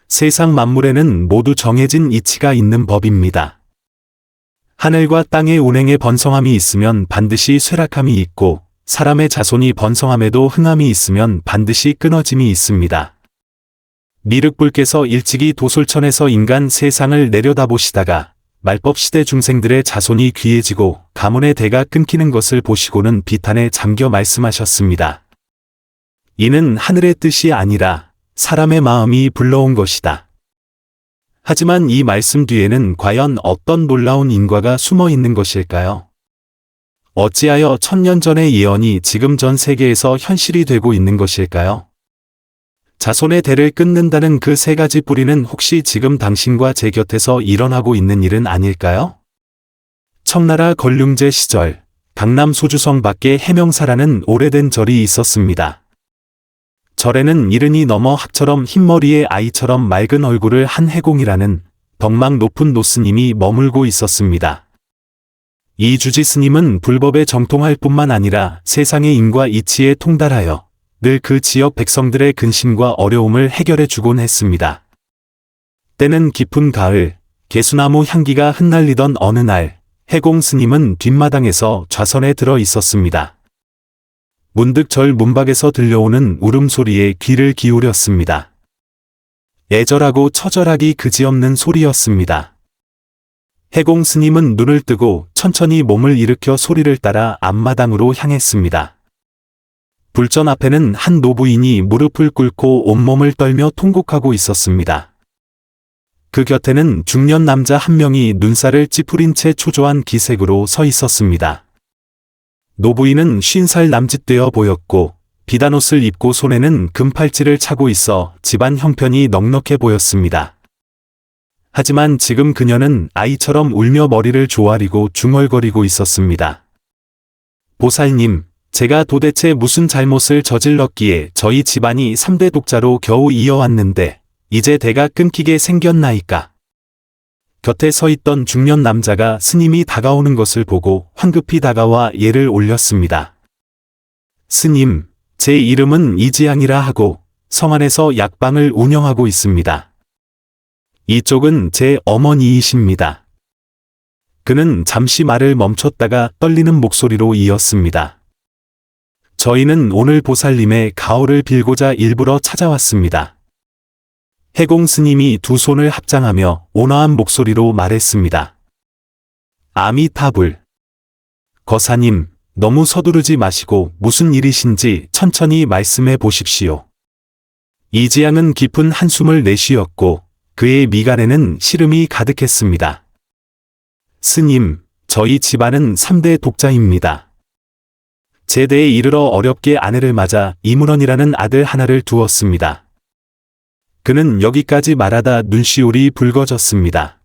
세상 만물에는 모두 정해진 이치가 있는 법입니다. 하늘과 땅의 운행에 번성함이 있으면 반드시 쇠락함이 있고 사람의 자손이 번성함에도 흥함이 있으면 반드시 끊어짐이 있습니다. 미륵불께서 일찍이 도솔천에서 인간 세상을 내려다보시다가 말법시대 중생들의 자손이 귀해지고 가문의 대가 끊기는 것을 보시고는 비탄에 잠겨 말씀하셨습니다. 이는 하늘의 뜻이 아니라 사람의 마음이 불러온 것이다. 하지만 이 말씀 뒤에는 과연 어떤 놀라운 인과가 숨어 있는 것일까요? 어찌하여 천년 전의 예언이 지금 전 세계에서 현실이 되고 있는 것일까요? 자손의 대를 끊는다는 그 세 가지 뿌리는 혹시 지금 당신과 제 곁에서 일어나고 있는 일은 아닐까요? 청나라 건륭제 시절 강남 소주성 밖에 해명사라는 오래된 절이 있었습니다. 절에는 이른이 넘어 학처럼 흰머리에 아이처럼 맑은 얼굴을 한 해공이라는 덕망 높은 노스님이 머물고 있었습니다. 이 주지 스님은 불법에 정통할 뿐만 아니라 세상의 인과 이치에 통달하여 늘 그 지역 백성들의 근심과 어려움을 해결해 주곤 했습니다. 때는 깊은 가을, 개수나무 향기가 흩날리던 어느 날, 해공 스님은 뒷마당에서 좌선에 들어 있었습니다. 문득 절 문밖에서 들려오는 울음소리에 귀를 기울였습니다. 애절하고 처절하기 그지없는 소리였습니다. 해공 스님은 눈을 뜨고 천천히 몸을 일으켜 소리를 따라 앞마당으로 향했습니다. 불전 앞에는 한 노부인이 무릎을 꿇고 온몸을 떨며 통곡하고 있었습니다. 그 곁에는 중년 남자 한 명이 눈살을 찌푸린 채 초조한 기색으로 서 있었습니다. 노부인은 50살 남짓되어 보였고 비단옷을 입고 손에는 금팔찌를 차고 있어 집안 형편이 넉넉해 보였습니다. 하지만 지금 그녀는 아이처럼 울며 머리를 조아리고 중얼거리고 있었습니다. 보살님, 제가 도대체 무슨 잘못을 저질렀기에 저희 집안이 3대 독자로 겨우 이어왔는데 이제 대가 끊기게 생겼나이까. 곁에 서 있던 중년 남자가 스님이 다가오는 것을 보고 황급히 다가와 예를 올렸습니다. 스님, 제 이름은 이지양이라 하고 성안에서 약방을 운영하고 있습니다. 이쪽은 제 어머니이십니다. 그는 잠시 말을 멈췄다가 떨리는 목소리로 이었습니다. 저희는 오늘 보살님의 가호를 빌고자 일부러 찾아왔습니다. 해공 스님이 두 손을 합장하며 온화한 목소리로 말했습니다. 아미타불. 거사님, 너무 서두르지 마시고 무슨 일이신지 천천히 말씀해 보십시오. 이지양은 깊은 한숨을 내쉬었고 그의 미간에는 시름이 가득했습니다. 스님, 저희 집안은 3대 독자입니다. 제대에 이르러 어렵게 아내를 맞아 이문원이라는 아들 하나를 두었습니다. 그는 여기까지 말하다 눈시울이 붉어졌습니다.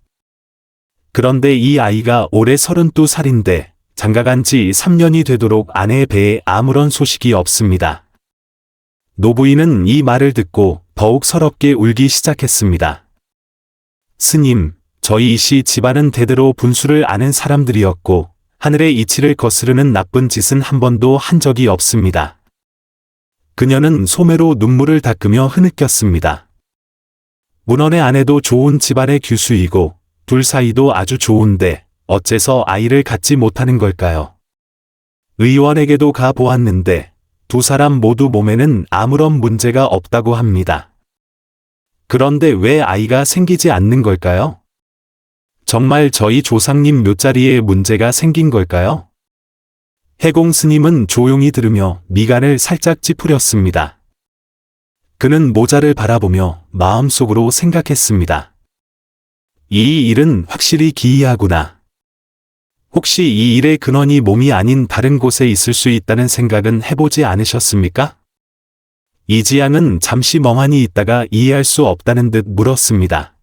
그런데 이 아이가 올해 32살인데 장가간 지 3년이 되도록 아내의 배에 아무런 소식이 없습니다. 노부인은 이 말을 듣고 더욱 서럽게 울기 시작했습니다. 스님, 저희 이씨 집안은 대대로 분수를 아는 사람들이었고 하늘의 이치를 거스르는 나쁜 짓은 한 번도 한 적이 없습니다. 그녀는 소매로 눈물을 닦으며 흐느꼈습니다. 문원의 아내도 좋은 집안의 규수이고 둘 사이도 아주 좋은데 어째서 아이를 갖지 못하는 걸까요? 의원에게도 가 보았는데 두 사람 모두 몸에는 아무런 문제가 없다고 합니다. 그런데 왜 아이가 생기지 않는 걸까요? 정말 저희 조상님 묘자리에 문제가 생긴 걸까요? 해공 스님은 조용히 들으며 미간을 살짝 찌푸렸습니다. 그는 모자를 바라보며 마음속으로 생각했습니다. 이 일은 확실히 기이하구나. 혹시 이 일의 근원이 몸이 아닌 다른 곳에 있을 수 있다는 생각은 해보지 않으셨습니까? 이지양은 잠시 멍하니 있다가 이해할 수 없다는 듯 물었습니다.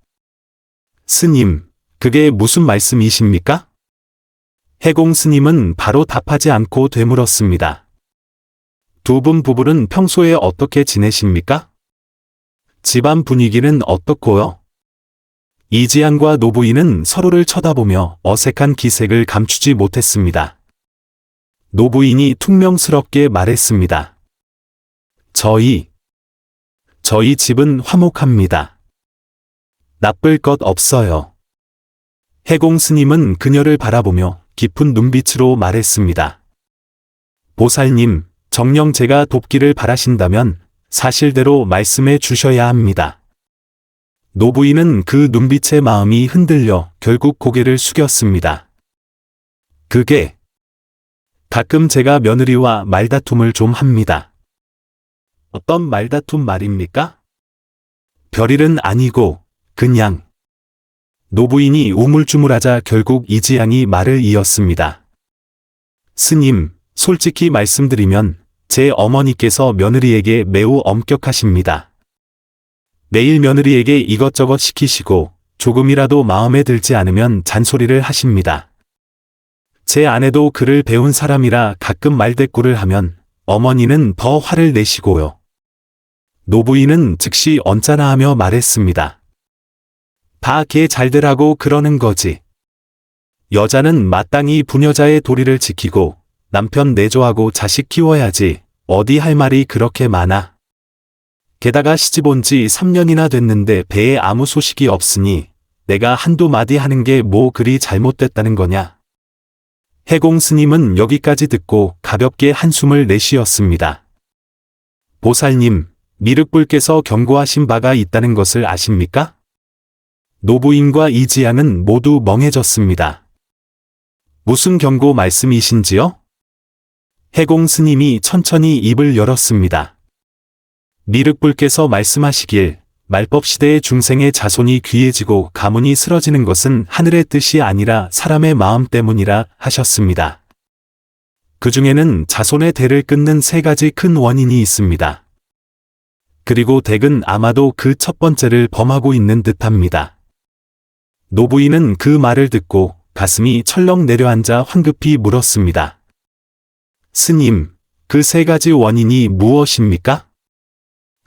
스님, 그게 무슨 말씀이십니까? 해공 스님은 바로 답하지 않고 되물었습니다. 두 분 부부는 평소에 어떻게 지내십니까? 집안 분위기는 어떻고요? 이지양과 노부인은 서로를 쳐다보며 어색한 기색을 감추지 못했습니다. 노부인이 퉁명스럽게 말했습니다. 저희 집은 화목합니다. 나쁠 것 없어요. 해공 스님은 그녀를 바라보며 깊은 눈빛으로 말했습니다. 보살님, 정녕 제가 돕기를 바라신다면 사실대로 말씀해 주셔야 합니다. 노부인은 그 눈빛에 마음이 흔들려 결국 고개를 숙였습니다. 그게 가끔 제가 며느리와 말다툼을 좀 합니다. 어떤 말다툼 말입니까? 별일은 아니고 그냥. 노부인이 우물쭈물하자 결국 이지양이 말을 이었습니다. 스님, 솔직히 말씀드리면 제 어머니께서 며느리에게 매우 엄격하십니다. 매일 며느리에게 이것저것 시키시고 조금이라도 마음에 들지 않으면 잔소리를 하십니다. 제 아내도 글을 배운 사람이라 가끔 말대꾸를 하면 어머니는 더 화를 내시고요. 노부인은 즉시 언짢아하며 말했습니다. 다 걔 잘되라고 그러는 거지. 여자는 마땅히 부녀자의 도리를 지키고 남편 내조하고 자식 키워야지 어디 할 말이 그렇게 많아. 게다가 시집 온 지 3년이나 됐는데 배에 아무 소식이 없으니 내가 한두 마디 하는 게 뭐 그리 잘못됐다는 거냐. 해공 스님은 여기까지 듣고 가볍게 한숨을 내쉬었습니다. 보살님, 미륵불께서 경고하신 바가 있다는 것을 아십니까? 노부인과 이지양은 모두 멍해졌습니다. 무슨 경고 말씀이신지요? 해공 스님이 천천히 입을 열었습니다. 미륵불께서 말씀하시길 말법 시대의 중생의 자손이 귀해지고 가문이 쓰러지는 것은 하늘의 뜻이 아니라 사람의 마음 때문이라 하셨습니다. 그 중에는 자손의 대를 끊는 3가지 큰 원인이 있습니다. 그리고 댁은 아마도 그 첫 번째를 범하고 있는 듯합니다. 노부인은 그 말을 듣고 가슴이 철렁 내려앉아 황급히 물었습니다. 스님, 그 3가지 원인이 무엇입니까?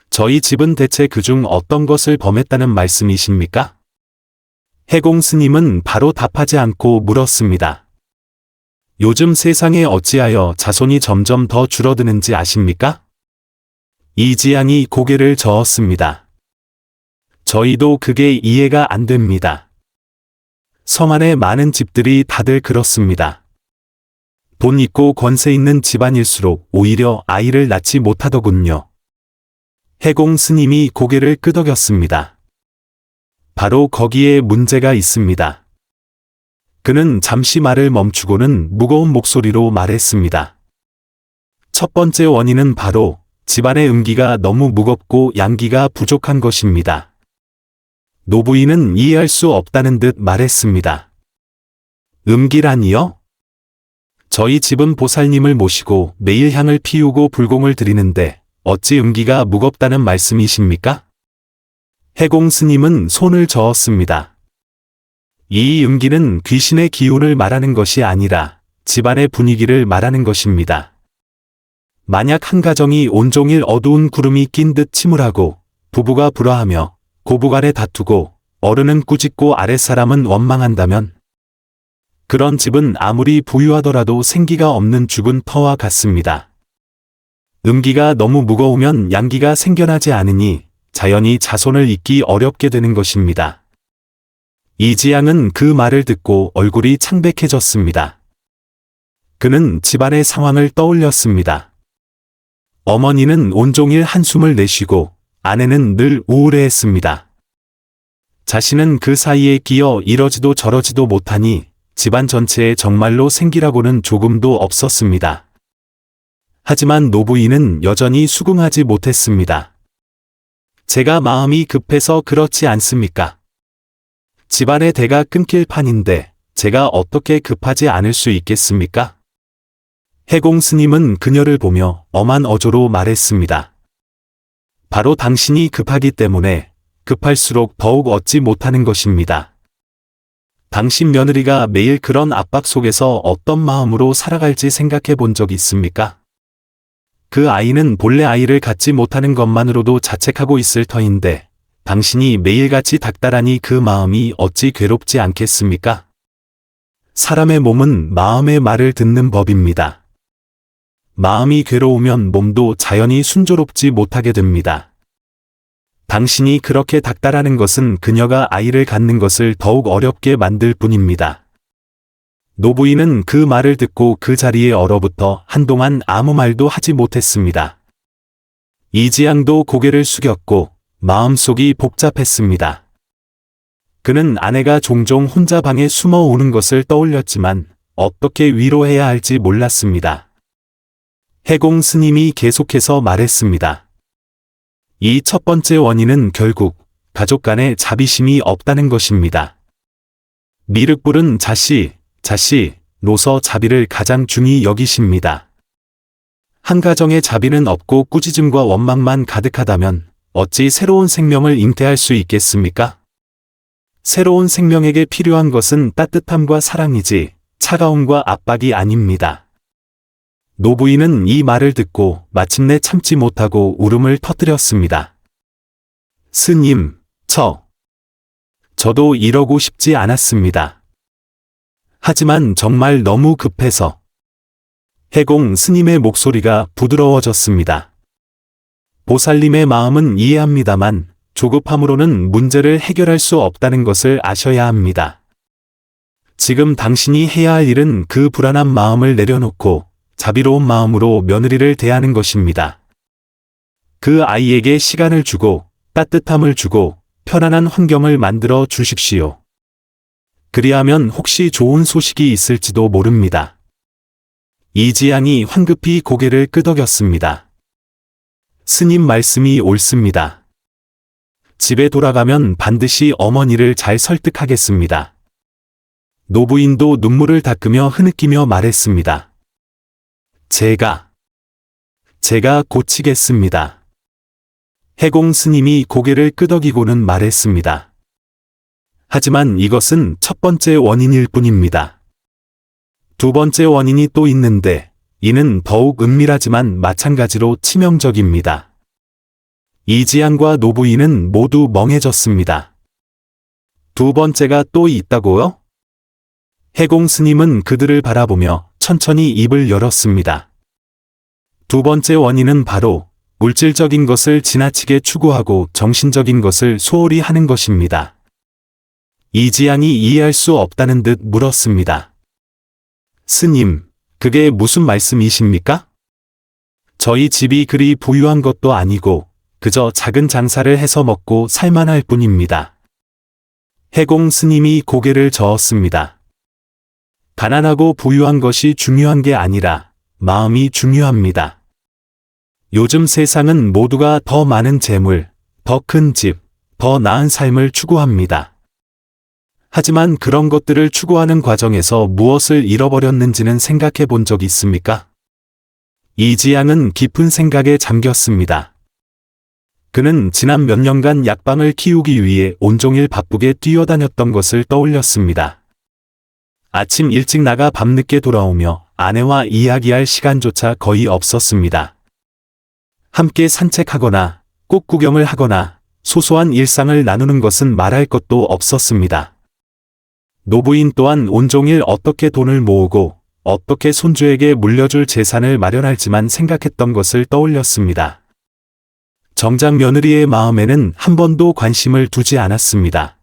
저희 집은 대체 그중 어떤 것을 범했다는 말씀이십니까? 해공 스님은 바로 답하지 않고 물었습니다. 요즘 세상에 어찌하여 자손이 점점 더 줄어드는지 아십니까? 이지양이 고개를 저었습니다. 저희도 그게 이해가 안 됩니다. 성 안의 많은 집들이 다들 그렇습니다. 돈 있고 권세 있는 집안일수록 오히려 아이를 낳지 못하더군요. 해공 스님이 고개를 끄덕였습니다. 바로 거기에 문제가 있습니다. 그는 잠시 말을 멈추고는 무거운 목소리로 말했습니다. 첫 번째 원인은 바로 집안의 음기가 너무 무겁고 양기가 부족한 것입니다. 노부인은 이해할 수 없다는 듯 말했습니다. 음기라니요? 저희 집은 보살님을 모시고 매일 향을 피우고 불공을 드리는데 어찌 음기가 무겁다는 말씀이십니까? 해공 스님은 손을 저었습니다. 이 음기는 귀신의 기운을 말하는 것이 아니라 집안의 분위기를 말하는 것입니다. 만약 한 가정이 온종일 어두운 구름이 낀 듯 침울하고 부부가 불화하며 고부간에 다투고 어른은 꾸짖고 아랫사람은 원망한다면 그런 집은 아무리 부유하더라도 생기가 없는 죽은 터와 같습니다. 음기가 너무 무거우면 양기가 생겨나지 않으니 자연히 자손을 잇기 어렵게 되는 것입니다. 이지양은 그 말을 듣고 얼굴이 창백해졌습니다. 그는 집안의 상황을 떠올렸습니다. 어머니는 온종일 한숨을 내쉬고 아내는 늘 우울해했습니다. 자신은 그 사이에 끼어 이러지도 저러지도 못하니 집안 전체에 정말로 생기라고는 조금도 없었습니다. 하지만 노부인은 여전히 수긍하지 못했습니다. 제가 마음이 급해서 그렇지 않습니까? 집안의 대가 끊길 판인데 제가 어떻게 급하지 않을 수 있겠습니까? 해공 스님은 그녀를 보며 엄한 어조로 말했습니다. 바로 당신이 급하기 때문에 급할수록 더욱 얻지 못하는 것입니다. 당신 며느리가 매일 그런 압박 속에서 어떤 마음으로 살아갈지 생각해 본 적 있습니까? 그 아이는 본래 아이를 갖지 못하는 것만으로도 자책하고 있을 터인데 당신이 매일같이 닥달하니 그 마음이 어찌 괴롭지 않겠습니까? 사람의 몸은 마음의 말을 듣는 법입니다. 마음이 괴로우면 몸도 자연히 순조롭지 못하게 됩니다. 당신이 그렇게 닥달하는 것은 그녀가 아이를 갖는 것을 더욱 어렵게 만들 뿐입니다. 노부인은 그 말을 듣고 그 자리에 얼어붙어 한동안 아무 말도 하지 못했습니다. 이지양도 고개를 숙였고 마음속이 복잡했습니다. 그는 아내가 종종 혼자 방에 숨어 오는 것을 떠올렸지만 어떻게 위로해야 할지 몰랐습니다. 해공 스님이 계속해서 말했습니다. 이 첫 번째 원인은 결국 가족 간의 자비심이 없다는 것입니다. 미륵불은 자시로서 자비를 가장 중히 여기십니다. 한 가정의 자비는 없고 꾸짖음과 원망만 가득하다면 어찌 새로운 생명을 잉태할 수 있겠습니까? 새로운 생명에게 필요한 것은 따뜻함과 사랑이지 차가움과 압박이 아닙니다. 노부인은 이 말을 듣고 마침내 참지 못하고 울음을 터뜨렸습니다. 스님, 저도 이러고 싶지 않았습니다. 하지만 정말 너무 급해서. 해공 스님의 목소리가 부드러워졌습니다. 보살님의 마음은 이해합니다만 조급함으로는 문제를 해결할 수 없다는 것을 아셔야 합니다. 지금 당신이 해야 할 일은 그 불안한 마음을 내려놓고 자비로운 마음으로 며느리를 대하는 것입니다. 그 아이에게 시간을 주고 따뜻함을 주고 편안한 환경을 만들어 주십시오. 그리하면 혹시 좋은 소식이 있을지도 모릅니다. 이지양이 황급히 고개를 끄덕였습니다. 스님 말씀이 옳습니다. 집에 돌아가면 반드시 어머니를 잘 설득하겠습니다. 노부인도 눈물을 닦으며 흐느끼며 말했습니다. 제가 고치겠습니다. 해공 스님이 고개를 끄덕이고는 말했습니다. 하지만 이것은 첫 번째 원인일 뿐입니다. 두 번째 원인이 또 있는데 이는 더욱 은밀하지만 마찬가지로 치명적입니다. 이지양과 노부인은 모두 멍해졌습니다. 두 번째가 또 있다고요? 해공 스님은 그들을 바라보며 천천히 입을 열었습니다. 두 번째 원인은 바로 물질적인 것을 지나치게 추구하고 정신적인 것을 소홀히 하는 것입니다. 이지양이 이해할 수 없다는 듯 물었습니다. 스님, 그게 무슨 말씀이십니까? 저희 집이 그리 부유한 것도 아니고 그저 작은 장사를 해서 먹고 살만할 뿐입니다. 해공 스님이 고개를 저었습니다. 가난하고 부유한 것이 중요한 게 아니라 마음이 중요합니다. 요즘 세상은 모두가 더 많은 재물, 더 큰 집, 더 나은 삶을 추구합니다. 하지만 그런 것들을 추구하는 과정에서 무엇을 잃어버렸는지는 생각해 본 적 있습니까? 이지양은 깊은 생각에 잠겼습니다. 그는 지난 몇 년간 약방을 키우기 위해 온종일 바쁘게 뛰어다녔던 것을 떠올렸습니다. 아침 일찍 나가 밤늦게 돌아오며 아내와 이야기할 시간조차 거의 없었습니다. 함께 산책하거나 꽃 구경을 하거나 소소한 일상을 나누는 것은 말할 것도 없었습니다. 노부인 또한 온종일 어떻게 돈을 모으고 어떻게 손주에게 물려줄 재산을 마련할지만 생각했던 것을 떠올렸습니다. 정작 며느리의 마음에는 한 번도 관심을 두지 않았습니다.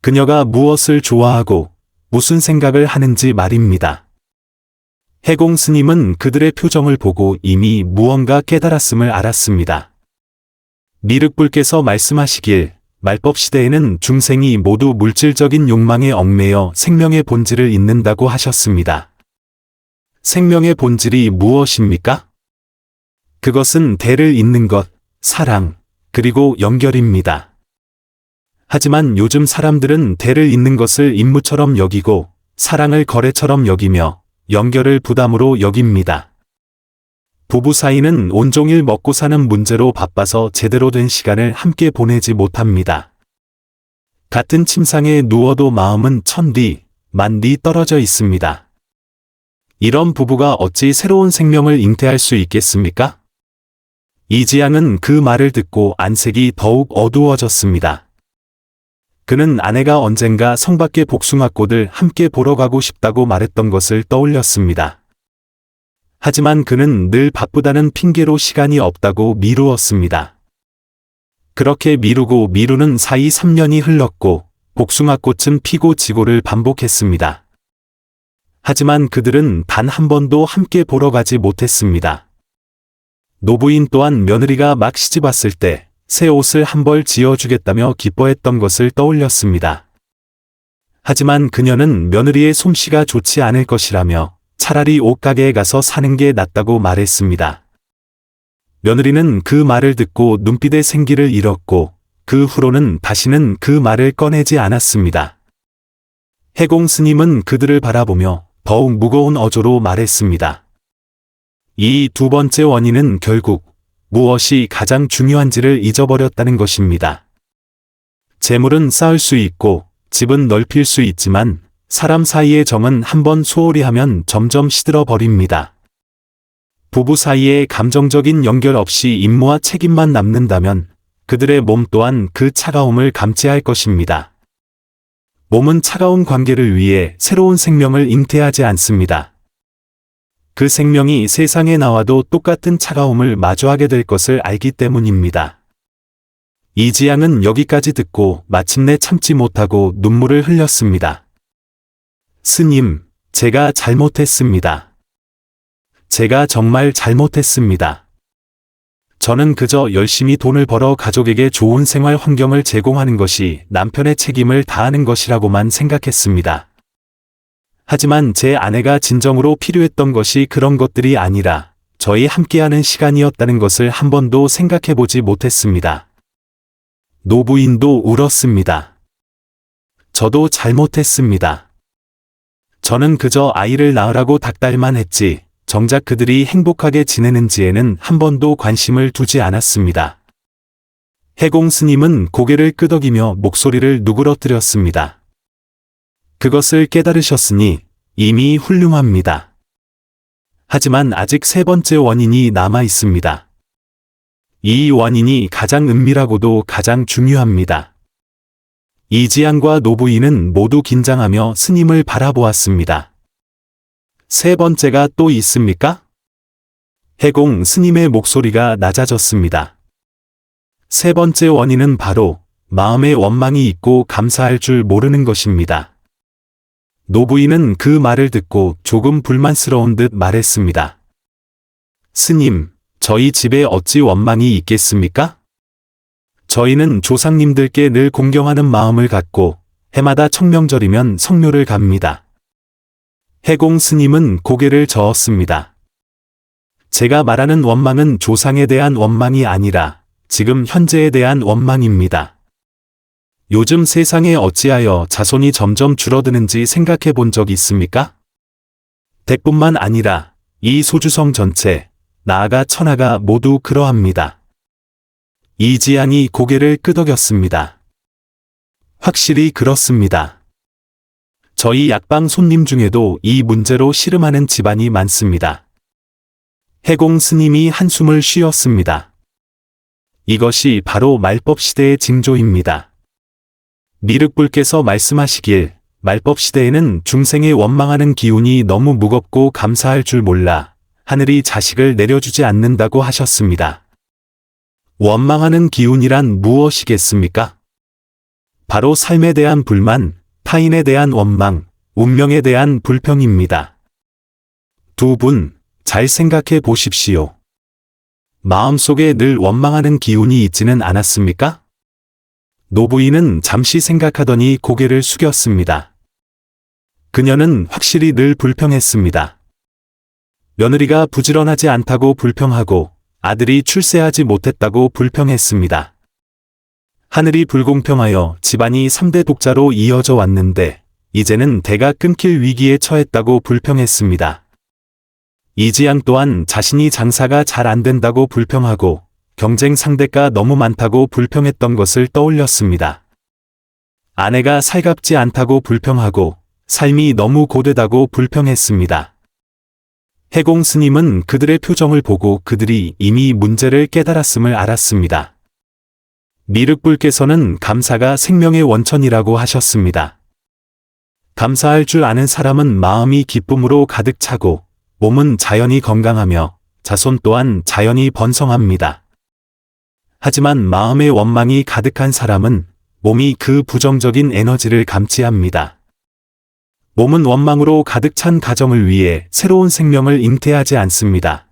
그녀가 무엇을 좋아하고 무슨 생각을 하는지 말입니다. 해공 스님은 그들의 표정을 보고 이미 무언가 깨달았음을 알았습니다. 미륵불께서 말씀하시길 말법 시대에는 중생이 모두 물질적인 욕망에 얽매여 생명의 본질을 잊는다고 하셨습니다. 생명의 본질이 무엇입니까? 그것은 대를 잇는 것, 사랑, 그리고 연결입니다. 하지만 요즘 사람들은 대를 잇는 것을 임무처럼 여기고 사랑을 거래처럼 여기며 연결을 부담으로 여깁니다. 부부 사이는 온종일 먹고 사는 문제로 바빠서 제대로 된 시간을 함께 보내지 못합니다. 같은 침상에 누워도 마음은 천리, 만리 떨어져 있습니다. 이런 부부가 어찌 새로운 생명을 잉태할 수 있겠습니까? 이지양은 그 말을 듣고 안색이 더욱 어두워졌습니다. 그는 아내가 언젠가 성밖의 복숭아꽃을 함께 보러 가고 싶다고 말했던 것을 떠올렸습니다. 하지만 그는 늘 바쁘다는 핑계로 시간이 없다고 미루었습니다. 그렇게 미루고 미루는 사이 3년이 흘렀고 복숭아꽃은 피고 지고를 반복했습니다. 하지만 그들은 단 한 번도 함께 보러 가지 못했습니다. 노부인 또한 며느리가 막 시집왔을 때 새 옷을 한 벌 지어주겠다며 기뻐했던 것을 떠올렸습니다. 하지만 그녀는 며느리의 솜씨가 좋지 않을 것이라며 차라리 옷가게에 가서 사는 게 낫다고 말했습니다. 며느리는 그 말을 듣고 눈빛의 생기를 잃었고 그 후로는 다시는 그 말을 꺼내지 않았습니다. 해공 스님은 그들을 바라보며 더욱 무거운 어조로 말했습니다. 이 두 번째 원인은 결국 무엇이 가장 중요한지를 잊어버렸다는 것입니다. 재물은 쌓을 수 있고 집은 넓힐 수 있지만 사람 사이의 정은 한번 소홀히 하면 점점 시들어 버립니다. 부부 사이에 감정적인 연결 없이 임무와 책임만 남는다면 그들의 몸 또한 그 차가움을 감지할 할 것입니다. 몸은 차가운 관계를 위해 새로운 생명을 잉태하지 않습니다. 그 생명이 세상에 나와도 똑같은 차가움을 마주하게 될 것을 알기 때문입니다. 이지양은 여기까지 듣고 마침내 참지 못하고 눈물을 흘렸습니다. 스님, 제가 잘못했습니다. 제가 정말 잘못했습니다. 저는 그저 열심히 돈을 벌어 가족에게 좋은 생활 환경을 제공하는 것이 남편의 책임을 다하는 것이라고만 생각했습니다. 하지만 제 아내가 진정으로 필요했던 것이 그런 것들이 아니라 저희 함께하는 시간이었다는 것을 한 번도 생각해보지 못했습니다. 노부인도 울었습니다. 저도 잘못했습니다. 저는 그저 아이를 낳으라고 닥달만 했지 정작 그들이 행복하게 지내는지에는 한 번도 관심을 두지 않았습니다. 해공 스님은 고개를 끄덕이며 목소리를 누그러뜨렸습니다. 그것을 깨달으셨으니 이미 훌륭합니다. 하지만 아직 세 번째 원인이 남아 있습니다. 이 원인이 가장 은밀하고도 가장 중요합니다. 이지양과 노부인은 모두 긴장하며 스님을 바라보았습니다. 세 번째가 또 있습니까? 해공 스님의 목소리가 낮아졌습니다. 세 번째 원인은 바로 마음에 원망이 있고 감사할 줄 모르는 것입니다. 노부인은 그 말을 듣고 조금 불만스러운 듯 말했습니다. 스님, 저희 집에 어찌 원망이 있겠습니까? 저희는 조상님들께 늘 공경하는 마음을 갖고 해마다 청명절이면 성묘를 갑니다. 해공 스님은 고개를 저었습니다. 제가 말하는 원망은 조상에 대한 원망이 아니라 지금 현재에 대한 원망입니다. 요즘 세상에 어찌하여 자손이 점점 줄어드는지 생각해 본 적 있습니까? 댁뿐만 아니라 이 소주성 전체, 나아가 천하가 모두 그러합니다. 이지양이 고개를 끄덕였습니다. 확실히 그렇습니다. 저희 약방 손님 중에도 이 문제로 씨름하는 집안이 많습니다. 해공 스님이 한숨을 쉬었습니다. 이것이 바로 말법 시대의 징조입니다. 미륵불께서 말씀하시길 말법 시대에는 중생의 원망하는 기운이 너무 무겁고 감사할 줄 몰라 하늘이 자식을 내려주지 않는다고 하셨습니다. 원망하는 기운이란 무엇이겠습니까? 바로 삶에 대한 불만, 타인에 대한 원망, 운명에 대한 불평입니다. 두 분, 잘 생각해 보십시오. 마음속에 늘 원망하는 기운이 있지는 않았습니까? 노부인은 잠시 생각하더니 고개를 숙였습니다. 그녀는 확실히 늘 불평했습니다. 며느리가 부지런하지 않다고 불평하고 아들이 출세하지 못했다고 불평했습니다. 하늘이 불공평하여 집안이 3대 독자로 이어져 왔는데 이제는 대가 끊길 위기에 처했다고 불평했습니다. 이지양 또한 자신이 장사가 잘 안 된다고 불평하고 경쟁 상대가 너무 많다고 불평했던 것을 떠올렸습니다. 아내가 살갑지 않다고 불평하고 삶이 너무 고되다고 불평했습니다. 해공 스님은 그들의 표정을 보고 그들이 이미 문제를 깨달았음을 알았습니다. 미륵불께서는 감사가 생명의 원천이라고 하셨습니다. 감사할 줄 아는 사람은 마음이 기쁨으로 가득 차고 몸은 자연히 건강하며 자손 또한 자연히 번성합니다. 하지만 마음의 원망이 가득한 사람은 몸이 그 부정적인 에너지를 감지합니다. 몸은 원망으로 가득 찬 가정을 위해 새로운 생명을 잉태하지 않습니다.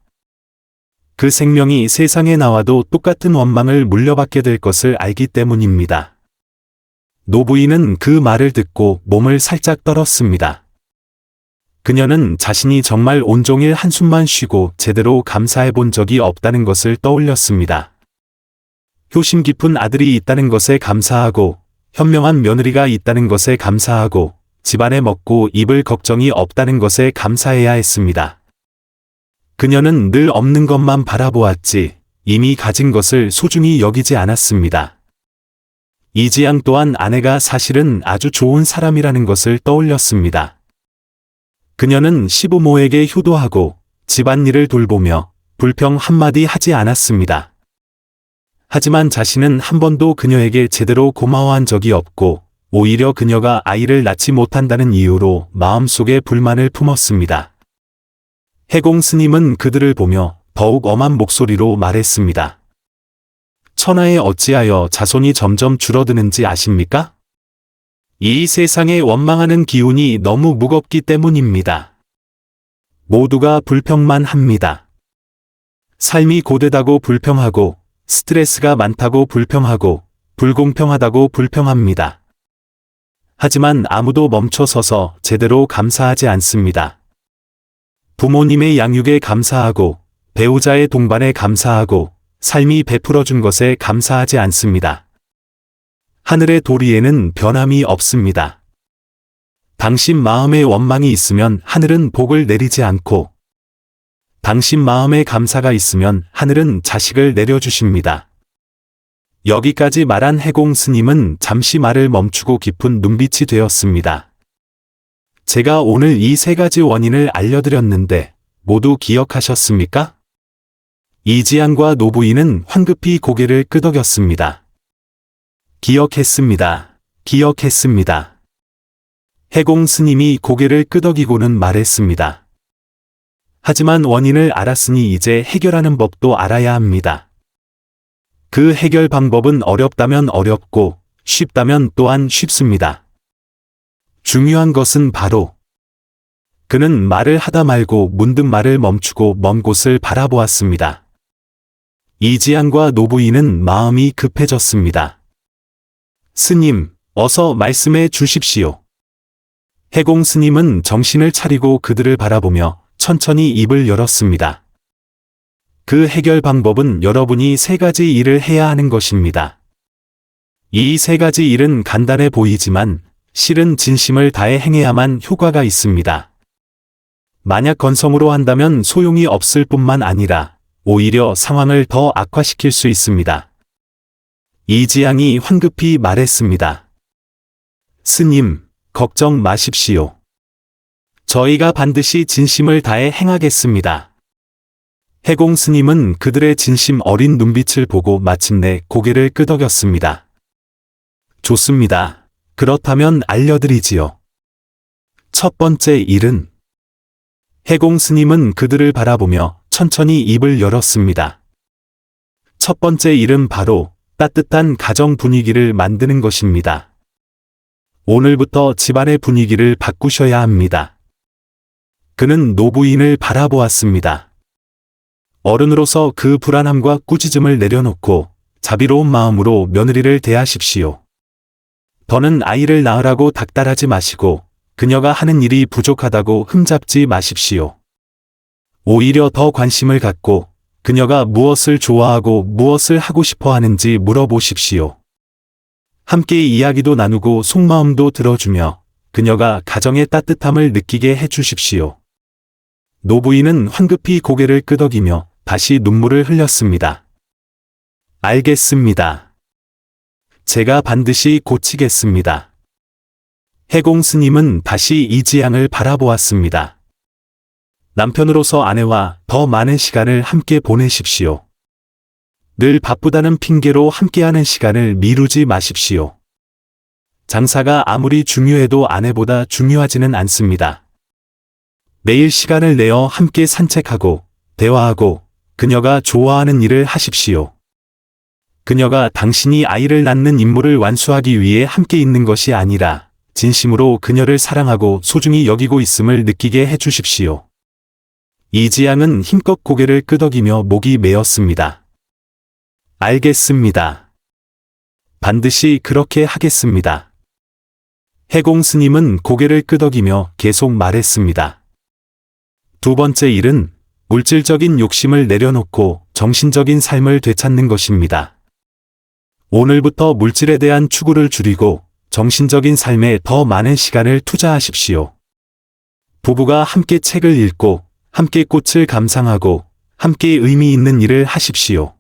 그 생명이 세상에 나와도 똑같은 원망을 물려받게 될 것을 알기 때문입니다. 노부인은 그 말을 듣고 몸을 살짝 떨었습니다. 그녀는 자신이 정말 온종일 한숨만 쉬고 제대로 감사해 본 적이 없다는 것을 떠올렸습니다. 효심 깊은 아들이 있다는 것에 감사하고, 현명한 며느리가 있다는 것에 감사하고, 집안에 먹고 입을 걱정이 없다는 것에 감사해야 했습니다. 그녀는 늘 없는 것만 바라보았지, 이미 가진 것을 소중히 여기지 않았습니다. 이지양 또한 아내가 사실은 아주 좋은 사람이라는 것을 떠올렸습니다. 그녀는 시부모에게 효도하고 집안일을 돌보며 불평 한마디 하지 않았습니다. 하지만 자신은 한 번도 그녀에게 제대로 고마워한 적이 없고, 오히려 그녀가 아이를 낳지 못한다는 이유로 마음속에 불만을 품었습니다. 해공 스님은 그들을 보며 더욱 엄한 목소리로 말했습니다. 천하에 어찌하여 자손이 점점 줄어드는지 아십니까? 이 세상에 원망하는 기운이 너무 무겁기 때문입니다. 모두가 불평만 합니다. 삶이 고되다고 불평하고, 스트레스가 많다고 불평하고, 불공평하다고 불평합니다. 하지만 아무도 멈춰서서 제대로 감사하지 않습니다. 부모님의 양육에 감사하고, 배우자의 동반에 감사하고, 삶이 베풀어준 것에 감사하지 않습니다. 하늘의 도리에는 변함이 없습니다. 당신 마음에 원망이 있으면 하늘은 복을 내리지 않고, 당신 마음에 감사가 있으면 하늘은 자식을 내려주십니다. 여기까지 말한 해공 스님은 잠시 말을 멈추고 깊은 눈빛이 되었습니다. 제가 오늘 이 세 가지 원인을 알려드렸는데 모두 기억하셨습니까? 이지양과 노부인은 황급히 고개를 끄덕였습니다. 기억했습니다. 기억했습니다. 해공 스님이 고개를 끄덕이고는 말했습니다. 하지만 원인을 알았으니 이제 해결하는 법도 알아야 합니다. 그 해결 방법은 어렵다면 어렵고 쉽다면 또한 쉽습니다. 중요한 것은 바로 그는 말을 하다 말고 문득 말을 멈추고 먼 곳을 바라보았습니다. 이지양과 노부인은 마음이 급해졌습니다. 스님, 어서 말씀해 주십시오. 해공 스님은 정신을 차리고 그들을 바라보며 천천히 입을 열었습니다. 그 해결 방법은 여러분이 세 가지 일을 해야 하는 것입니다. 이 세 가지 일은 간단해 보이지만 실은 진심을 다해 행해야만 효과가 있습니다. 만약 건성으로 한다면 소용이 없을 뿐만 아니라 오히려 상황을 더 악화시킬 수 있습니다. 이지양이 황급히 말했습니다. 스님, 걱정 마십시오. 저희가 반드시 진심을 다해 행하겠습니다. 해공 스님은 그들의 진심 어린 눈빛을 보고 마침내 고개를 끄덕였습니다. 좋습니다. 그렇다면 알려드리지요. 첫 번째 일은 해공 스님은 그들을 바라보며 천천히 입을 열었습니다. 첫 번째 일은 바로 따뜻한 가정 분위기를 만드는 것입니다. 오늘부터 집안의 분위기를 바꾸셔야 합니다. 그는 노부인을 바라보았습니다. 어른으로서 그 불안함과 꾸짖음을 내려놓고 자비로운 마음으로 며느리를 대하십시오. 더는 아이를 낳으라고 닥달하지 마시고 그녀가 하는 일이 부족하다고 흠잡지 마십시오. 오히려 더 관심을 갖고 그녀가 무엇을 좋아하고 무엇을 하고 싶어 하는지 물어보십시오. 함께 이야기도 나누고 속마음도 들어주며 그녀가 가정의 따뜻함을 느끼게 해주십시오. 노부인은 황급히 고개를 끄덕이며 다시 눈물을 흘렸습니다. 알겠습니다. 제가 반드시 고치겠습니다. 해공 스님은 다시 이지양을 바라보았습니다. 남편으로서 아내와 더 많은 시간을 함께 보내십시오. 늘 바쁘다는 핑계로 함께하는 시간을 미루지 마십시오. 장사가 아무리 중요해도 아내보다 중요하지는 않습니다. 매일 시간을 내어 함께 산책하고 대화하고 그녀가 좋아하는 일을 하십시오. 그녀가 당신이 아이를 낳는 임무를 완수하기 위해 함께 있는 것이 아니라 진심으로 그녀를 사랑하고 소중히 여기고 있음을 느끼게 해주십시오. 이지양은 힘껏 고개를 끄덕이며 목이 메었습니다. 알겠습니다. 반드시 그렇게 하겠습니다. 해공 스님은 고개를 끄덕이며 계속 말했습니다. 두 번째 일은 물질적인 욕심을 내려놓고 정신적인 삶을 되찾는 것입니다. 오늘부터 물질에 대한 추구를 줄이고 정신적인 삶에 더 많은 시간을 투자하십시오. 부부가 함께 책을 읽고 함께 꽃을 감상하고 함께 의미 있는 일을 하십시오.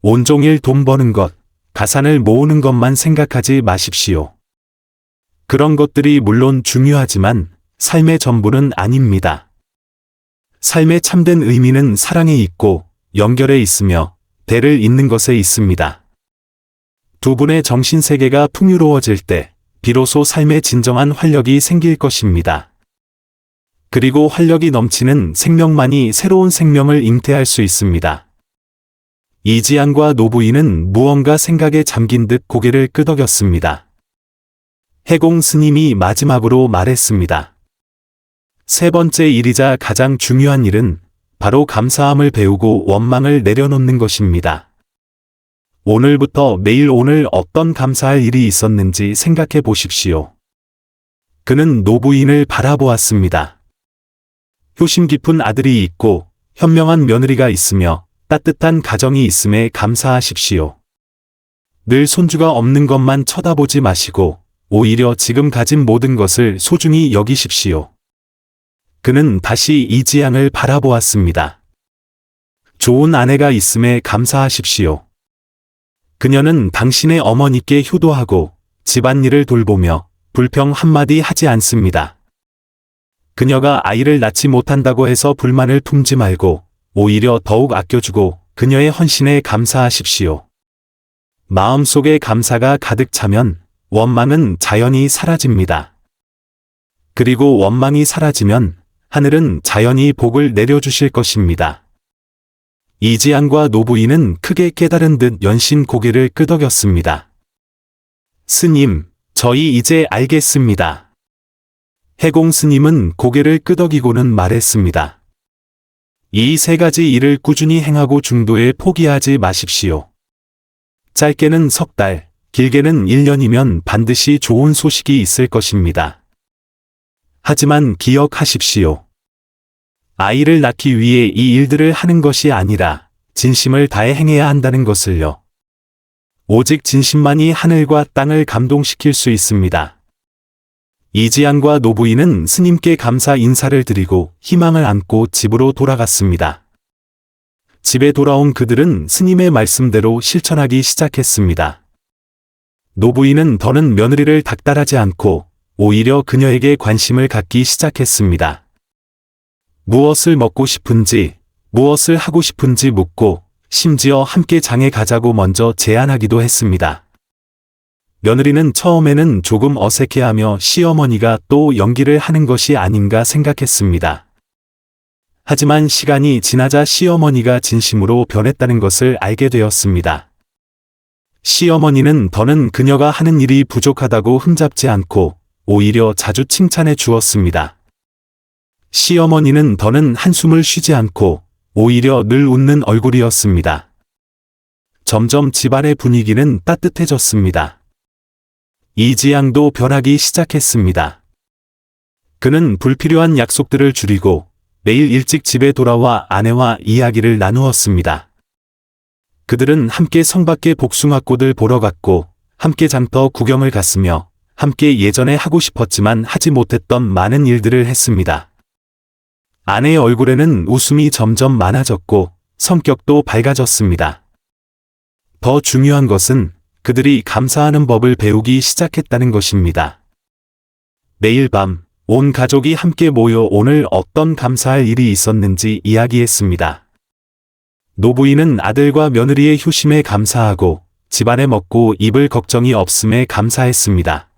온종일 돈 버는 것, 가산을 모으는 것만 생각하지 마십시오. 그런 것들이 물론 중요하지만 삶의 전부는 아닙니다. 삶의 참된 의미는 사랑에 있고 연결에 있으며 대를 잇는 것에 있습니다. 두 분의 정신세계가 풍요로워질 때 비로소 삶에 진정한 활력이 생길 것입니다. 그리고 활력이 넘치는 생명만이 새로운 생명을 잉태할 수 있습니다. 이지양과 노부인은 무언가 생각에 잠긴 듯 고개를 끄덕였습니다. 해공 스님이 마지막으로 말했습니다. 세 번째 일이자 가장 중요한 일은 바로 감사함을 배우고 원망을 내려놓는 것입니다. 오늘부터 매일 오늘 어떤 감사할 일이 있었는지 생각해 보십시오. 그는 노부인을 바라보았습니다. 효심 깊은 아들이 있고 현명한 며느리가 있으며 따뜻한 가정이 있음에 감사하십시오. 늘 손주가 없는 것만 쳐다보지 마시고 오히려 지금 가진 모든 것을 소중히 여기십시오. 그는 다시 이지양을 바라보았습니다. 좋은 아내가 있음에 감사하십시오. 그녀는 당신의 어머니께 효도하고 집안일을 돌보며 불평 한마디 하지 않습니다. 그녀가 아이를 낳지 못한다고 해서 불만을 품지 말고 오히려 더욱 아껴주고 그녀의 헌신에 감사하십시오. 마음속에 감사가 가득 차면 원망은 자연히 사라집니다. 그리고 원망이 사라지면 하늘은 자연히 복을 내려주실 것입니다. 이지양과 노부인은 크게 깨달은 듯 연신 고개를 끄덕였습니다. 스님, 저희 이제 알겠습니다. 해공 스님은 고개를 끄덕이고는 말했습니다. 이 세 가지 일을 꾸준히 행하고 중도에 포기하지 마십시오. 짧게는 석 달, 길게는 1년이면 반드시 좋은 소식이 있을 것입니다. 하지만 기억하십시오. 아이를 낳기 위해 이 일들을 하는 것이 아니라 진심을 다해 행해야 한다는 것을요. 오직 진심만이 하늘과 땅을 감동시킬 수 있습니다. 이지양과 노부인은 스님께 감사 인사를 드리고 희망을 안고 집으로 돌아갔습니다. 집에 돌아온 그들은 스님의 말씀대로 실천하기 시작했습니다. 노부인은 더는 며느리를 닥달하지 않고 오히려 그녀에게 관심을 갖기 시작했습니다. 무엇을 먹고 싶은지, 무엇을 하고 싶은지 묻고 심지어 함께 장에 가자고 먼저 제안하기도 했습니다. 며느리는 처음에는 조금 어색해하며 시어머니가 또 연기를 하는 것이 아닌가 생각했습니다. 하지만 시간이 지나자 시어머니가 진심으로 변했다는 것을 알게 되었습니다. 시어머니는 더는 그녀가 하는 일이 부족하다고 흠잡지 않고 오히려 자주 칭찬해 주었습니다. 시어머니는 더는 한숨을 쉬지 않고 오히려 늘 웃는 얼굴이었습니다. 점점 집안의 분위기는 따뜻해졌습니다. 이지양도 변하기 시작했습니다. 그는 불필요한 약속들을 줄이고 매일 일찍 집에 돌아와 아내와 이야기를 나누었습니다. 그들은 함께 성밖에 복숭아꽃을 보러 갔고 함께 장터 구경을 갔으며 함께 예전에 하고 싶었지만 하지 못했던 많은 일들을 했습니다. 아내의 얼굴에는 웃음이 점점 많아졌고 성격도 밝아졌습니다. 더 중요한 것은 그들이 감사하는 법을 배우기 시작했다는 것입니다. 매일 밤 온 가족이 함께 모여 오늘 어떤 감사할 일이 있었는지 이야기했습니다. 노부인은 아들과 며느리의 효심에 감사하고 집안에 먹고 입을 걱정이 없음에 감사했습니다.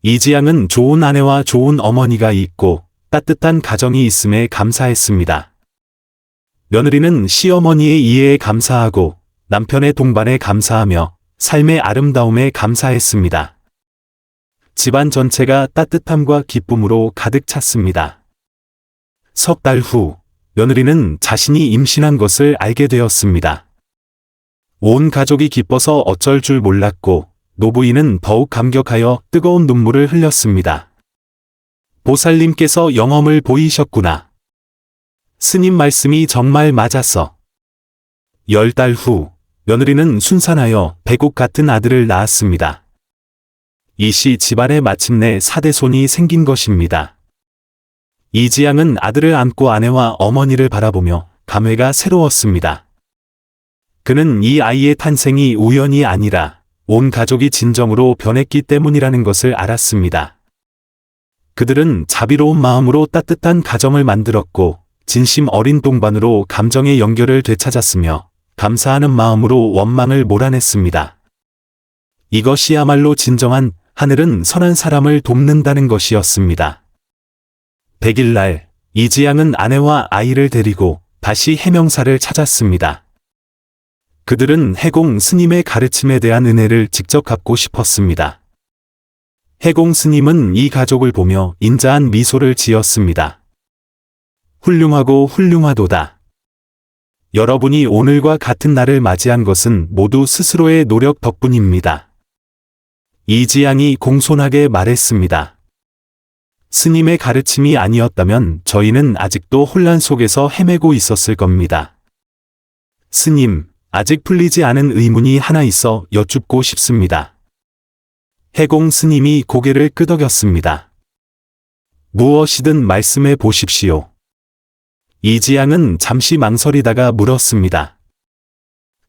이지양은 좋은 아내와 좋은 어머니가 있고 따뜻한 가정이 있음에 감사했습니다. 며느리는 시어머니의 이해에 감사하고 남편의 동반에 감사하며 삶의 아름다움에 감사했습니다. 집안 전체가 따뜻함과 기쁨으로 가득 찼습니다. 석 달 후, 며느리는 자신이 임신한 것을 알게 되었습니다. 온 가족이 기뻐서 어쩔 줄 몰랐고, 노부인은 더욱 감격하여 뜨거운 눈물을 흘렸습니다. 보살님께서 영험을 보이셨구나. 스님 말씀이 정말 맞았어. 10달 후, 며느리는 순산하여 백옥 같은 아들을 낳았습니다. 이 시 집안에 마침내 4대손이 생긴 것입니다. 이지양은 아들을 안고 아내와 어머니를 바라보며 감회가 새로웠습니다. 그는 이 아이의 탄생이 우연이 아니라 온 가족이 진정으로 변했기 때문이라는 것을 알았습니다. 그들은 자비로운 마음으로 따뜻한 가정을 만들었고 진심 어린 동반으로 감정의 연결을 되찾았으며 감사하는 마음으로 원망을 몰아냈습니다. 이것이야말로 진정한 하늘은 선한 사람을 돕는다는 것이었습니다. 100일날 이지양은 아내와 아이를 데리고 다시 해명사를 찾았습니다. 그들은 해공 스님의 가르침에 대한 은혜를 직접 갚고 싶었습니다. 해공 스님은 이 가족을 보며 인자한 미소를 지었습니다. 훌륭하고 훌륭하도다. 여러분이 오늘과 같은 날을 맞이한 것은 모두 스스로의 노력 덕분입니다. 이지양이 공손하게 말했습니다. 스님의 가르침이 아니었다면 저희는 아직도 혼란 속에서 헤매고 있었을 겁니다. 스님, 아직 풀리지 않은 의문이 하나 있어 여쭙고 싶습니다. 해공 스님이 고개를 끄덕였습니다. 무엇이든 말씀해 보십시오. 이지양은 잠시 망설이다가 물었습니다.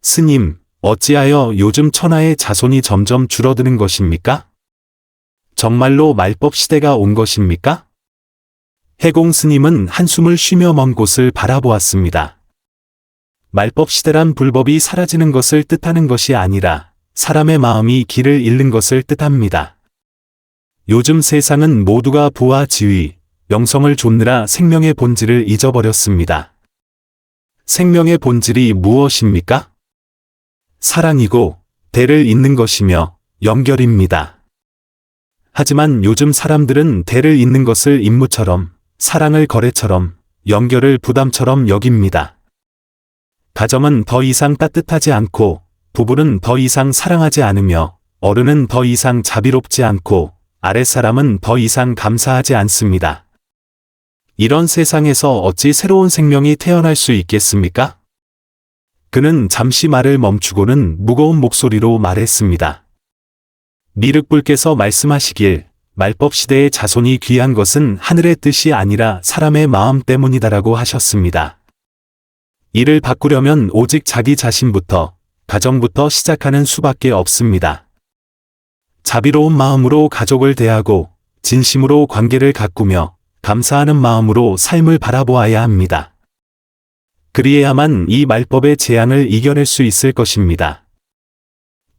스님, 어찌하여 요즘 천하의 자손이 점점 줄어드는 것입니까? 정말로 말법 시대가 온 것입니까? 해공 스님은 한숨을 쉬며 먼 곳을 바라보았습니다. 말법 시대란 불법이 사라지는 것을 뜻하는 것이 아니라 사람의 마음이 길을 잃는 것을 뜻합니다. 요즘 세상은 모두가 부와 지위, 명성을 좇느라 생명의 본질을 잊어버렸습니다. 생명의 본질이 무엇입니까? 사랑이고 대를 잇는 것이며 연결입니다. 하지만 요즘 사람들은 대를 잇는 것을 임무처럼, 사랑을 거래처럼, 연결을 부담처럼 여깁니다. 가정은 더 이상 따뜻하지 않고, 부부는 더 이상 사랑하지 않으며, 어른은 더 이상 자비롭지 않고, 아랫사람은 더 이상 감사하지 않습니다. 이런 세상에서 어찌 새로운 생명이 태어날 수 있겠습니까? 그는 잠시 말을 멈추고는 무거운 목소리로 말했습니다. 미륵불께서 말씀하시길 말법 시대의 자손이 귀한 것은 하늘의 뜻이 아니라 사람의 마음 때문이다라고 하셨습니다. 이를 바꾸려면 오직 자기 자신부터, 가정부터 시작하는 수밖에 없습니다. 자비로운 마음으로 가족을 대하고 진심으로 관계를 가꾸며 감사하는 마음으로 삶을 바라보아야 합니다. 그리해야만 이 말법의 재앙을 이겨낼 수 있을 것입니다.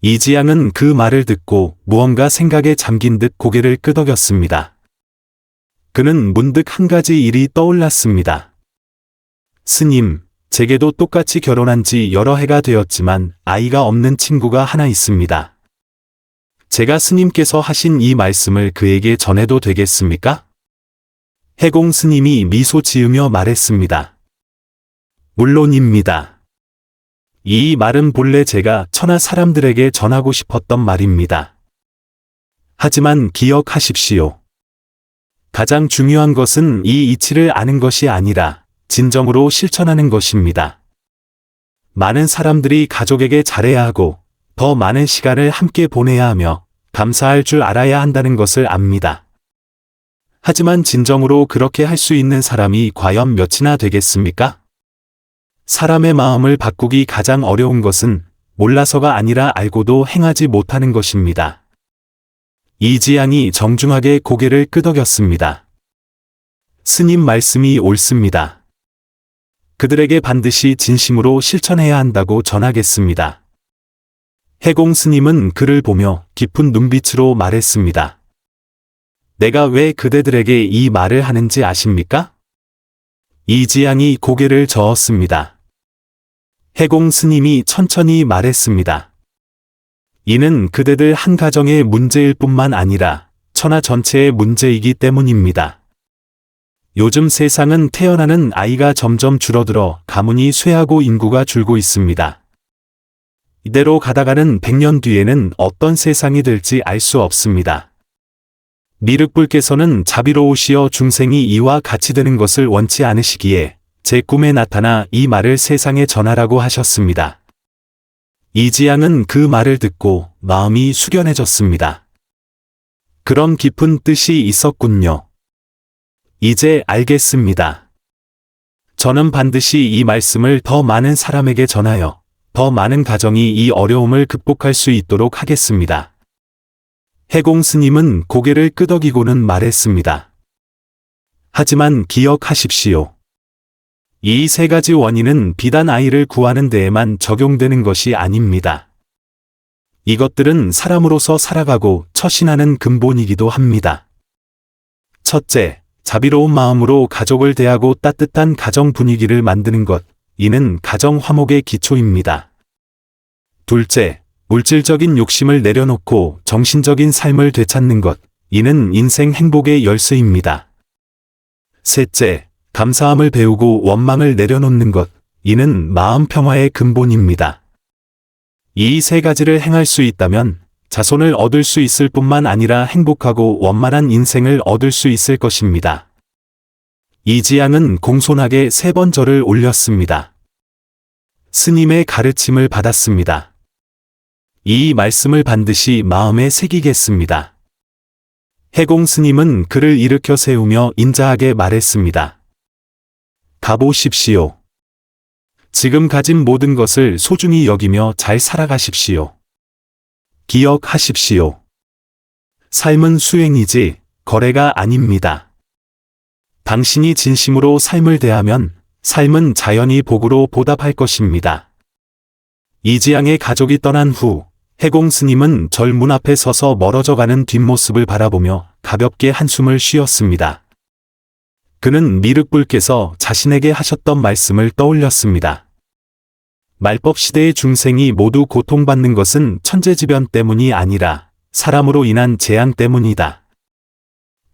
이지양은 그 말을 듣고 무언가 생각에 잠긴 듯 고개를 끄덕였습니다. 그는 문득 한 가지 일이 떠올랐습니다. 스님, 제게도 똑같이 결혼한 지 여러 해가 되었지만 아이가 없는 친구가 하나 있습니다. 제가 스님께서 하신 이 말씀을 그에게 전해도 되겠습니까? 해공 스님이 미소 지으며 말했습니다. 물론입니다. 이 말은 본래 제가 천하 사람들에게 전하고 싶었던 말입니다. 하지만 기억하십시오. 가장 중요한 것은 이 이치를 아는 것이 아니라 진정으로 실천하는 것입니다. 많은 사람들이 가족에게 잘해야 하고 더 많은 시간을 함께 보내야 하며 감사할 줄 알아야 한다는 것을 압니다. 하지만 진정으로 그렇게 할 수 있는 사람이 과연 몇이나 되겠습니까? 사람의 마음을 바꾸기 가장 어려운 것은 몰라서가 아니라 알고도 행하지 못하는 것입니다. 이지양이 정중하게 고개를 끄덕였습니다. 스님 말씀이 옳습니다. 그들에게 반드시 진심으로 실천해야 한다고 전하겠습니다. 해공 스님은 그를 보며 깊은 눈빛으로 말했습니다. 내가 왜 그대들에게 이 말을 하는지 아십니까? 이지양이 고개를 저었습니다. 해공 스님이 천천히 말했습니다. 이는 그대들 한 가정의 문제일 뿐만 아니라 천하 전체의 문제이기 때문입니다. 요즘 세상은 태어나는 아이가 점점 줄어들어 가문이 쇠하고 인구가 줄고 있습니다. 이대로 가다가는 100년 뒤에는 어떤 세상이 될지 알 수 없습니다. 미륵불께서는 자비로우시어 중생이 이와 같이 되는 것을 원치 않으시기에 제 꿈에 나타나 이 말을 세상에 전하라고 하셨습니다. 이지양은 그 말을 듣고 마음이 숙연해졌습니다. 그런 깊은 뜻이 있었군요. 이제 알겠습니다. 저는 반드시 이 말씀을 더 많은 사람에게 전하여 더 많은 가정이 이 어려움을 극복할 수 있도록 하겠습니다. 해공 스님은 고개를 끄덕이고는 말했습니다. 하지만 기억하십시오. 이 세 가지 원인은 비단 아이를 구하는 데에만 적용되는 것이 아닙니다. 이것들은 사람으로서 살아가고 처신하는 근본이기도 합니다. 첫째, 자비로운 마음으로 가족을 대하고 따뜻한 가정 분위기를 만드는 것, 이는 가정 화목의 기초입니다. 둘째, 물질적인 욕심을 내려놓고 정신적인 삶을 되찾는 것, 이는 인생 행복의 열쇠입니다. 셋째, 감사함을 배우고 원망을 내려놓는 것, 이는 마음 평화의 근본입니다. 이 세 가지를 행할 수 있다면 자손을 얻을 수 있을 뿐만 아니라 행복하고 원만한 인생을 얻을 수 있을 것입니다. 이지양은 공손하게 3번 절을 올렸습니다. 스님의 가르침을 받았습니다. 이 말씀을 반드시 마음에 새기겠습니다. 해공 스님은 그를 일으켜 세우며 인자하게 말했습니다. 가보십시오. 지금 가진 모든 것을 소중히 여기며 잘 살아가십시오. 기억하십시오. 삶은 수행이지 거래가 아닙니다. 당신이 진심으로 삶을 대하면 삶은 자연히 복으로 보답할 것입니다. 이지양의 가족이 떠난 후 해공 스님은 절 문 앞에 서서 멀어져가는 뒷모습을 바라보며 가볍게 한숨을 쉬었습니다. 그는 미륵불께서 자신에게 하셨던 말씀을 떠올렸습니다. 말법 시대의 중생이 모두 고통받는 것은 천재지변 때문이 아니라 사람으로 인한 재앙 때문이다.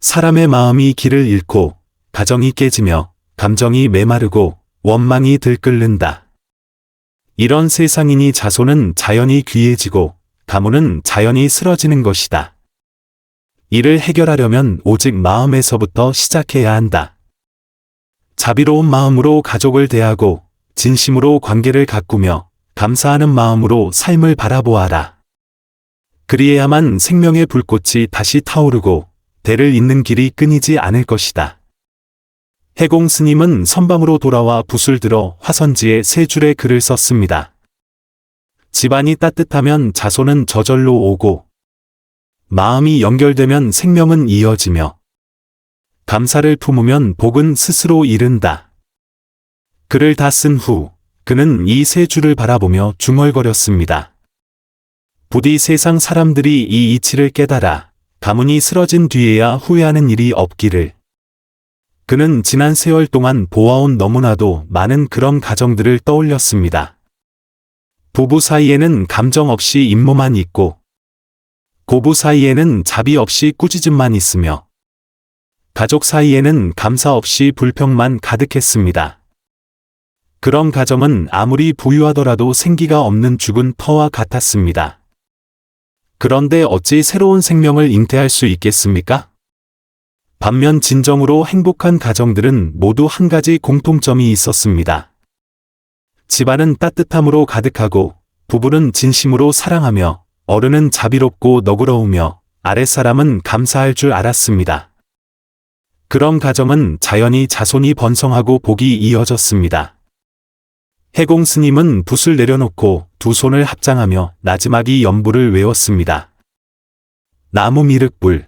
사람의 마음이 길을 잃고 가정이 깨지며 감정이 메마르고 원망이 들끓는다. 이런 세상이니 자손은 자연히 귀해지고 가문은 자연히 쓰러지는 것이다. 이를 해결하려면 오직 마음에서부터 시작해야 한다. 자비로운 마음으로 가족을 대하고 진심으로 관계를 가꾸며 감사하는 마음으로 삶을 바라보아라. 그리해야만 생명의 불꽃이 다시 타오르고 대를 잇는 길이 끊이지 않을 것이다. 해공 스님은 선방으로 돌아와 붓을 들어 화선지에 3줄의 글을 썼습니다. 집안이 따뜻하면 자손은 저절로 오고, 마음이 연결되면 생명은 이어지며, 감사를 품으면 복은 스스로 이른다. 글을 다 쓴 후, 그는 이 3줄을 바라보며 중얼거렸습니다. 부디 세상 사람들이 이 이치를 깨달아 가문이 쓰러진 뒤에야 후회하는 일이 없기를. 그는 지난 세월 동안 보아온 너무나도 많은 그런 가정들을 떠올렸습니다. 부부 사이에는 감정 없이 임무만 있고, 고부 사이에는 자비 없이 꾸짖음만 있으며, 가족 사이에는 감사 없이 불평만 가득했습니다. 그런 가정은 아무리 부유하더라도 생기가 없는 죽은 터와 같았습니다. 그런데 어찌 새로운 생명을 잉태할 수 있겠습니까? 반면 진정으로 행복한 가정들은 모두 한 가지 공통점이 있었습니다. 집안은 따뜻함으로 가득하고 부부는 진심으로 사랑하며 어른은 자비롭고 너그러우며 아랫사람은 감사할 줄 알았습니다. 그런 가정은 자연히 자손이 번성하고 복이 이어졌습니다. 해공 스님은 붓을 내려놓고 두 손을 합장하며 나지막이 연부를 외웠습니다. 나무 미륵불.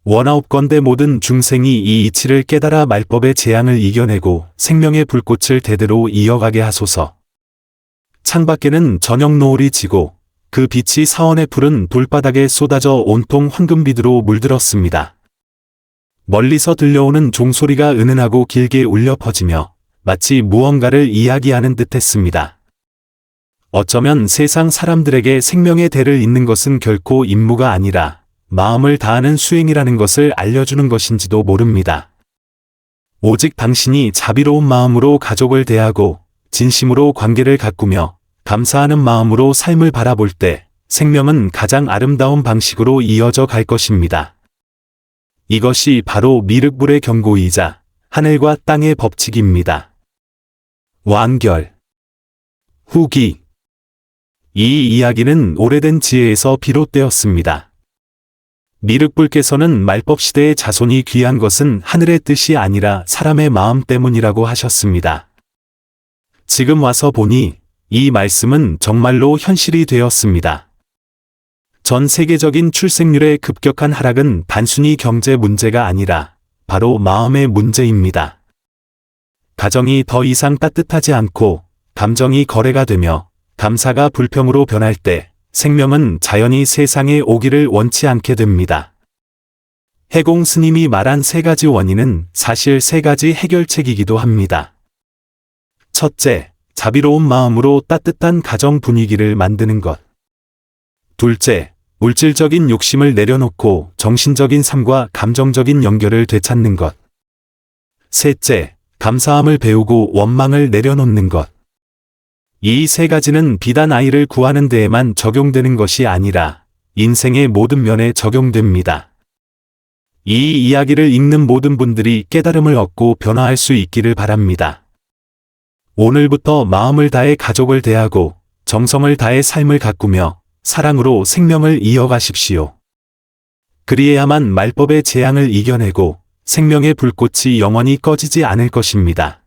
원아홉건대 모든 중생이 이 이치를 깨달아 말법의 재앙을 이겨내고 생명의 불꽃을 대대로 이어가게 하소서. 창밖에는 저녁 노을이 지고 그 빛이 사원의 푸른 돌바닥에 쏟아져 온통 황금빛으로 물들었습니다. 멀리서 들려오는 종소리가 은은하고 길게 울려 퍼지며 마치 무언가를 이야기하는 듯했습니다. 어쩌면 세상 사람들에게 생명의 대를 잇는 것은 결코 임무가 아니라 마음을 다하는 수행이라는 것을 알려주는 것인지도 모릅니다. 오직 당신이 자비로운 마음으로 가족을 대하고 진심으로 관계를 가꾸며 감사하는 마음으로 삶을 바라볼 때 생명은 가장 아름다운 방식으로 이어져 갈 것입니다. 이것이 바로 미륵불의 경고이자 하늘과 땅의 법칙입니다. 완결. 후기. 이 이야기는 오래된 지혜에서 비롯되었습니다. 미륵불께서는 말법시대의 자손이 귀한 것은 하늘의 뜻이 아니라 사람의 마음 때문이라고 하셨습니다. 지금 와서 보니 이 말씀은 정말로 현실이 되었습니다. 전 세계적인 출생률의 급격한 하락은 단순히 경제 문제가 아니라 바로 마음의 문제입니다. 가정이 더 이상 따뜻하지 않고 감정이 거래가 되며 감사가 불평으로 변할 때 생명은 자연히 세상에 오기를 원치 않게 됩니다. 해공 스님이 말한 세 가지 원인은 사실 세 가지 해결책이기도 합니다. 첫째, 자비로운 마음으로 따뜻한 가정 분위기를 만드는 것. 둘째, 물질적인 욕심을 내려놓고 정신적인 삶과 감정적인 연결을 되찾는 것. 셋째, 감사함을 배우고 원망을 내려놓는 것. 이 세 가지는 비단 아이를 구하는 데에만 적용되는 것이 아니라 인생의 모든 면에 적용됩니다. 이 이야기를 읽는 모든 분들이 깨달음을 얻고 변화할 수 있기를 바랍니다. 오늘부터 마음을 다해 가족을 대하고 정성을 다해 삶을 가꾸며 사랑으로 생명을 이어가십시오. 그리해야만 말법의 재앙을 이겨내고 생명의 불꽃이 영원히 꺼지지 않을 것입니다.